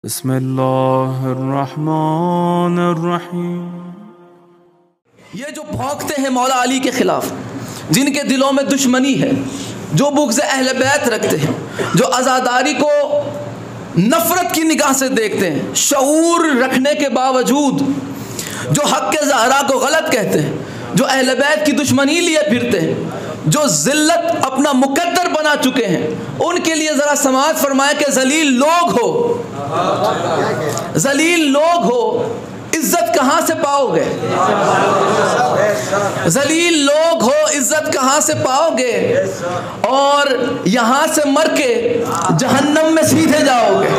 بسم اللہ الرحمن الرحیم۔ یہ جو بھونکتے ہیں مولا علی کے خلاف، جن کے دلوں میں دشمنی ہے، جو بغض اہل بیت رکھتے ہیں، جو عزاداری کو نفرت کی نگاہ سے دیکھتے ہیں، شعور رکھنے کے باوجود جو حق کے زہرا کو غلط کہتے ہیں، جو اہل بیت کی دشمنی لیے پھرتے ہیں، جو ذلت اپنا مقدر بنا چکے ہیں، ان کے لیے ذرا سماعت فرمائے کہ ذلیل لوگ ہو، ذلیل لوگ ہو، عزت کہاں سے پاؤ گے؟ ذلیل لوگ ہو، عزت کہاں سے پاؤ گے؟ اور یہاں سے مر کے جہنم میں سیدھے جاؤ گے۔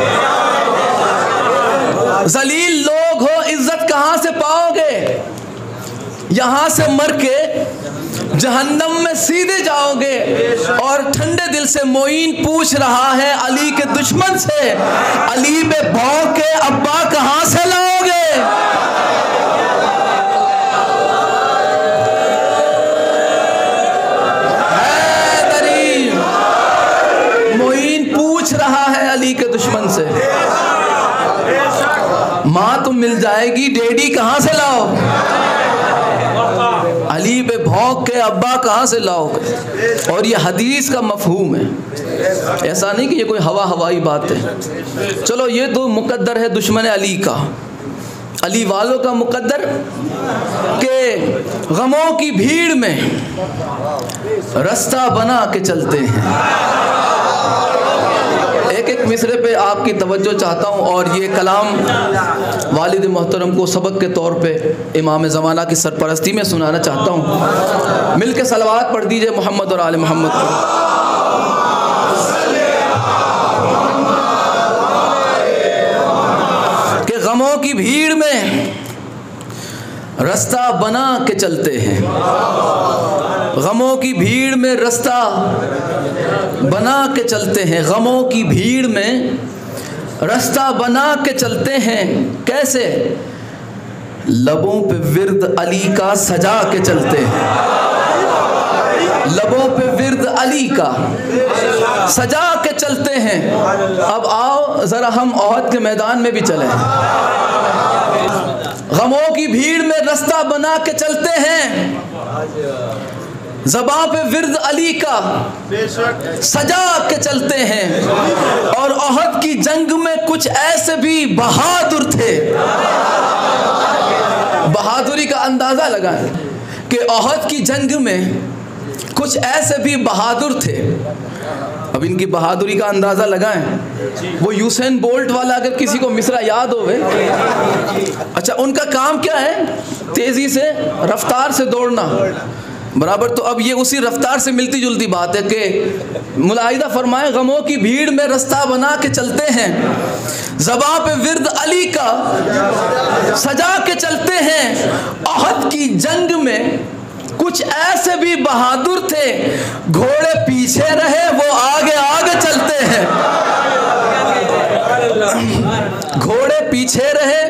ذلیل لوگ ہو، عزت کہاں سے پاؤ گے؟ یہاں سے مر کے جہنم میں سیدھے جاؤ گے۔ اور ٹھنڈے دل سے معین پوچھ رہا ہے علی کے دشمن سے، علی پہ بھونک کے ابا کہاں سے لاؤ گے؟ معین پوچھ رہا ہے علی کے دشمن سے، ماں تو مل جائے گی، ڈیڈی کہاں سے لاؤ؟ علی پہ بھونک کے ابا کہاں سے لاؤ گے؟ اور یہ حدیث کا مفہوم ہے، ایسا نہیں کہ یہ کوئی ہوائی بات ہے۔ چلو یہ تو مقدر ہے دشمن علی کا، علی والوں کا مقدر کہ غموں کی بھیڑ میں رستہ بنا کے چلتے ہیں۔ ایک مصرے پہ آپ کی توجہ چاہتا ہوں، اور یہ کلام والد محترم کو سبق کے طور پہ امام زمانہ کی سرپرستی میں سنانا چاہتا ہوں۔ مل کے صلوات پڑھ دیجئے محمد اور آل محمد پر۔ کہ غموں کی بھیڑ میں رستہ بنا کے چلتے ہیں، غموں کی بھیڑ میں رستہ بنا کے چلتے ہیں، غموں کی بھیڑ میں رستہ بنا کے چلتے ہیں۔ کیسے؟ لبوں پہ ورد علی کا سجا کے چلتے ہیں، لبوں پہ ورد علی کا سجا کے چلتے ہیں۔ اب آؤ ذرا ہم احد کے میدان میں بھی چلیں۔ غموں کی بھیڑ میں رستہ بنا کے چلتے ہیں، زباں پہ ورد علی کا سجا کے چلتے ہیں۔ اور احد کی جنگ میں کچھ ایسے بھی بہادر تھے، بہادری کا اندازہ لگائیں کہ احد کی جنگ میں کچھ ایسے بھی بہادر تھے۔ اب ان کی بہادری کا اندازہ لگائیں۔ وہ یوسین بولٹ والا اگر کسی کو مصرع یاد ہوئے، اچھا ان کا کام کیا ہے؟ تیزی سے، رفتار سے دوڑنا برابر۔ تو اب یہ اسی رفتار سے ملتی جلتی بات ہے کہ ملاحظہ فرمائیں، غموں کی بھیڑ میں رستہ بنا کے چلتے ہیں، زباں پہ ورد علی کا سجا کے چلتے ہیں۔ احد کی جنگ میں کچھ ایسے بھی بہادر تھے، گھوڑے پیچھے رہے وہ آگے آگے چلتے ہیں، گھوڑے پیچھے رہے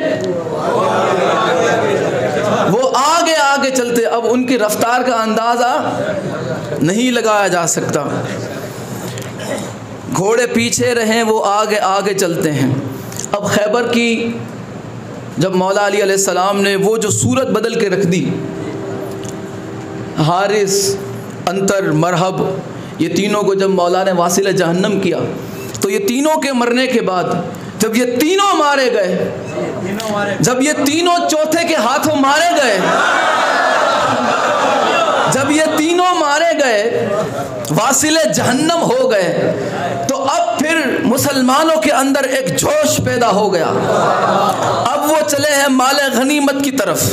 وہ آگے آگے چلتے۔ اب ان کی رفتار کا اندازہ نہیں لگایا جا سکتا۔ گھوڑے پیچھے رہیں وہ آگے آگے چلتے ہیں۔ اب خیبر کی جب مولا علی علیہ السلام نے وہ جو صورت بدل کے رکھ دی، حارث، انتر، مرحب، یہ تینوں کو جب مولا نے واصل جہنم کیا، تو یہ تینوں کے مرنے کے بعد جب یہ تینوں مارے گئے، جب یہ تینوں چوتھے کے ہاتھوں مارے گئے، جب یہ تینوں مارے گئے، واصل جہنم ہو گئے، تو اب پھر مسلمانوں کے اندر ایک جوش پیدا ہو گیا۔ اب وہ چلے ہیں مال غنیمت کی طرف،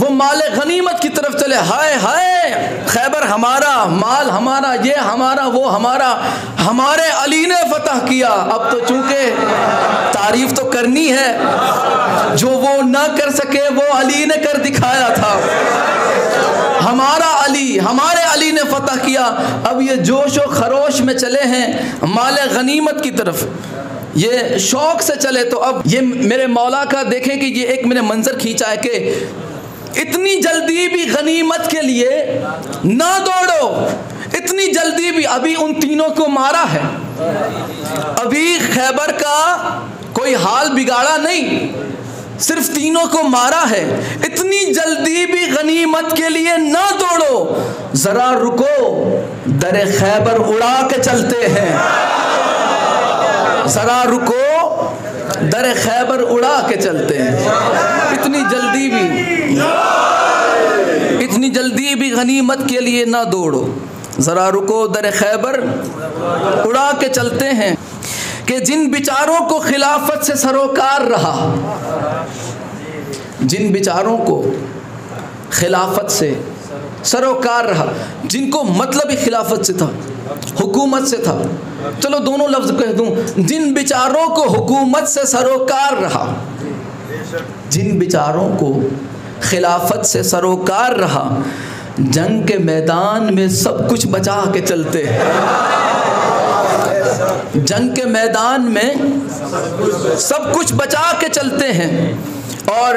وہ مال غنیمت کی طرف چلے۔ ہائے ہائے، خیبر ہمارا، مال ہمارا، یہ ہمارا، وہ ہمارا، ہمارے علی نے فتح کیا۔ اب تو چونکہ تعریف تو کرنی ہے، جو وہ نہ کر سکے وہ علی نے کر دکھایا تھا۔ ہمارا علی، ہمارے علی نے فتح کیا۔ اب یہ جوش و خروش میں چلے ہیں مال غنیمت کی طرف، یہ شوق سے چلے۔ تو اب یہ میرے مولا کا دیکھیں کہ یہ ایک میں نے منظر کھینچا ہے کہ اتنی جلدی بھی غنیمت کے لیے نہ دوڑو، اتنی جلدی بھی، ابھی ان تینوں کو مارا ہے، ابھی خیبر کا کوئی حال بگاڑا نہیں، صرف تینوں کو مارا ہے۔ اتنی جلدی بھی غنیمت کے لیے نہ دوڑو، ذرا رکو، در خیبر اڑا کے چلتے ہیں۔ ذرا رکو، در خیبر اڑا کے چلتے ہیں۔ اتنی جلدی بھی غنیمت کے لیے نہ دوڑو، ذرا رکو، در خیبر اڑا کے چلتے ہیں۔ کہ جن بیچاروں کو خلافت سے سروکار رہا، جن بیچاروں کو خلافت سے سروکار رہا، جن کو مطلب ہی خلافت سے تھا، حکومت سے تھا، چلو دونوں لفظ کہہ دوں، جن بیچاروں کو حکومت سے سروکار رہا، جن بیچاروں کو خلافت سے سروکار رہا، جنگ کے میدان میں سب کچھ بچا کے چلتے ہیں۔ جنگ کے میدان میں سب کچھ بچا کے چلتے ہیں۔ اور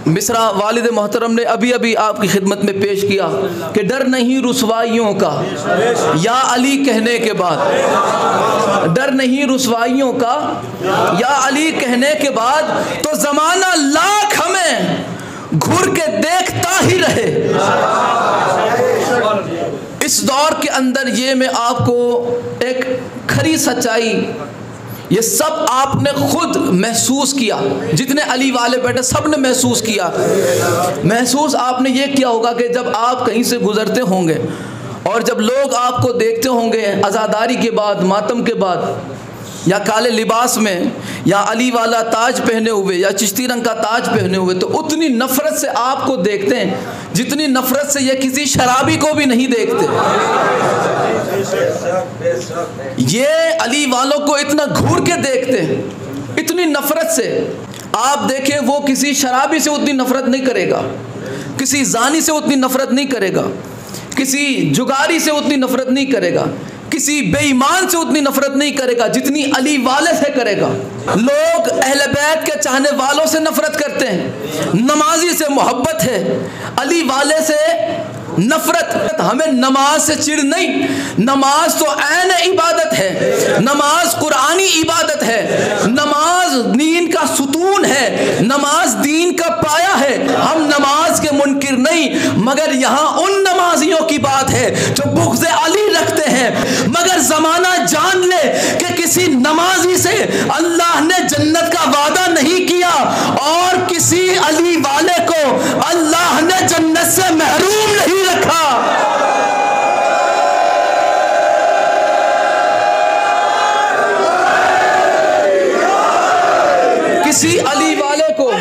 مصرع والد محترم نے ابھی ابھی آپ کی خدمت میں پیش کیا کہ ڈر نہیں رسوائیوں کا، یا علی کہنے کے بعد، ڈر نہیں رسوائیوں کا یا علی کہنے کے بعد، تو زمانہ لاکھ ہمیں گھر کے دیکھتا ہی رہے۔ اس دور کے اندر یہ میں آپ کو ایک کھری سچائی، یہ سب آپ نے خود محسوس کیا، جتنے علی والے بیٹھے سب نے محسوس کیا۔ محسوس آپ نے یہ کیا ہوگا کہ جب آپ کہیں سے گزرتے ہوں گے اور جب لوگ آپ کو دیکھتے ہوں گے عزاداری کے بعد، ماتم کے بعد، یا کالے لباس میں، یا علی والا تاج پہنے ہوئے، یا چشتی رنگ کا تاج پہنے ہوئے، تو اتنی نفرت سے آپ کو دیکھتے ہیں جتنی نفرت سے یہ کسی شرابی کو بھی نہیں دیکھتے۔ یہ علی والوں کو اتنا گھور کے دیکھتے ہیں، اتنی نفرت سے۔ آپ دیکھیں وہ کسی شرابی سے اتنی نفرت نہیں کرے گا، کسی زانی سے اتنی نفرت نہیں کرے گا، کسی جگاری سے اتنی نفرت نہیں کرے گا، کسی بے ایمان سے اتنی نفرت نہیں کرے گا جتنی علی والے سے کرے گا۔ لوگ اہل بیت کے چاہنے والوں سے نفرت کرتے ہیں، نمازی سے محبت ہے، علی والے سے نفرت۔ ہمیں نماز سے چڑ نہیں، نماز تو عین عبادت ہے، نماز قرآنی عبادت ہے، نماز دین کا ستون ہے، نماز دین کا پایا ہے۔ ہم نماز کے منکر نہیں، مگر یہاں ان نمازیوں کی بات ہے جو بغض علی رکھتے ہیں۔ مگر زمانہ جان لے کہ کسی نمازی سے اللہ نے جنت کا وعدہ نہیں کیا، اور کسی علی والے کو اللہ نے جنت سے محروم نہیں رکھا۔ کسی علی والے کو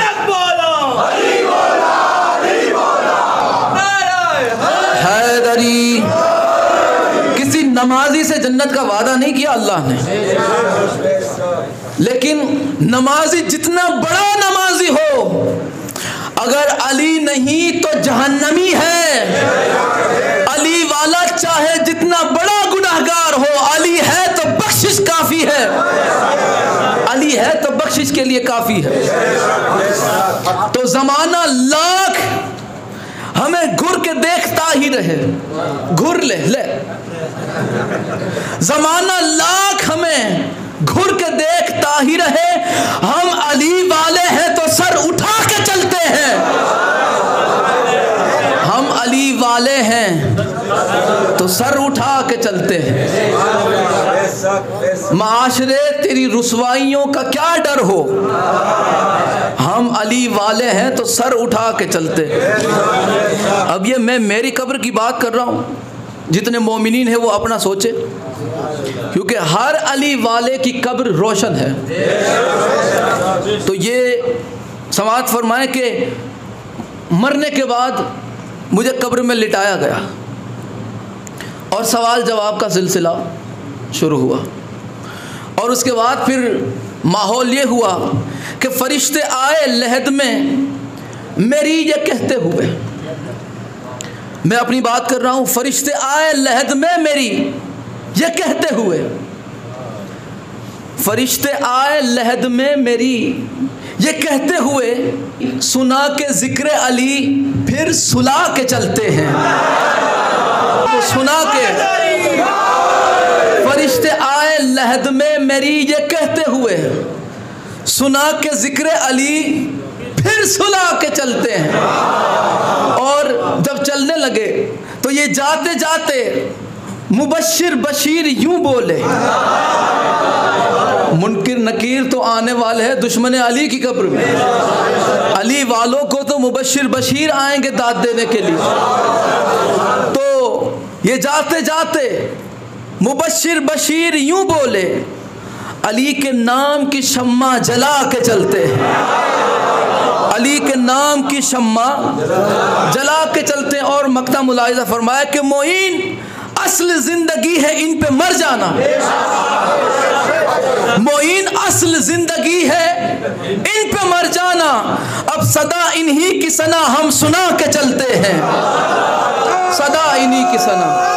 حیدری، کسی نمازی سے جنت کا وعدہ نہیں کیا اللہ نے، لیکن نمازی جتنا بڑا نمازی ہو، اگر علی نہیں تو جہنمی ہے۔ علی والا چاہے جتنا بڑا گناہگار ہو، علی ہے تو بخشش کافی ہے، علی ہے تو بخشش کے لیے کافی ہے۔ تو زمانہ لاکھ ہمیں گھر کے دیکھتا ہی رہے، گھر لے زمانہ لاکھ ہمیں گھر کے دیکھتا ہی رہے، ہم علی والے ہیں تو سر اٹھا کے چلتے ہیں۔ ہم علی والے ہیں تو سر اٹھا کے چلتے ہیں۔ معاشرے تیری رسوائیوں کا کیا ڈر ہو، ہم علی والے ہیں تو سر اٹھا کے چلتے ہیں۔ اب یہ میں میری قبر کی بات کر رہا ہوں، جتنے مومنین ہیں وہ اپنا سوچے، کیونکہ ہر علی والے کی قبر روشن ہے۔ تو یہ سماعت فرمائیں کہ مرنے کے بعد مجھے قبر میں لٹایا گیا اور سوال جواب کا سلسلہ شروع ہوا، اور اس کے بعد پھر ماحول یہ ہوا کہ فرشتے آئے لحد میں میری یہ کہتے ہوئے، میں اپنی بات کر رہا ہوں، فرشتے آئے لحد میں میری یہ کہتے ہوئے، فرشتے آئے لحد میں میری یہ کہتے ہوئے، سنا کے ذکر علی پھر سلا کے چلتے ہیں۔ سنا کے فرشتے آئے لحد میں میری یہ کہتے ہوئے، سنا کے ذکر علی پھر سنا کے چلتے ہیں. اور جب چلنے لگے تو یہ جاتے جاتے مبشر بشیر یوں بولے. منکر نکیر تو آنے والے ہیں دشمن علی کی قبر میں. علی والوں کو تو مبشر بشیر آئیں گے داد دینے کے لیے. تو یہ جاتے جاتے مبشر بشیر یوں بولے. علی کے نام کی شمع جلا کے چلتے ہیں. علی کے نام کی شمع جلا کے چلتے ہیں. اور مقطع ملاحظہ فرمایا کہ معین اصل زندگی ہے ان پہ مر جانا. معین اصل زندگی ہے ان پہ مر جانا. اب صدا انہی کی ثنا ہم سنا کے چلتے ہیں. صدا انہی کی ثنا.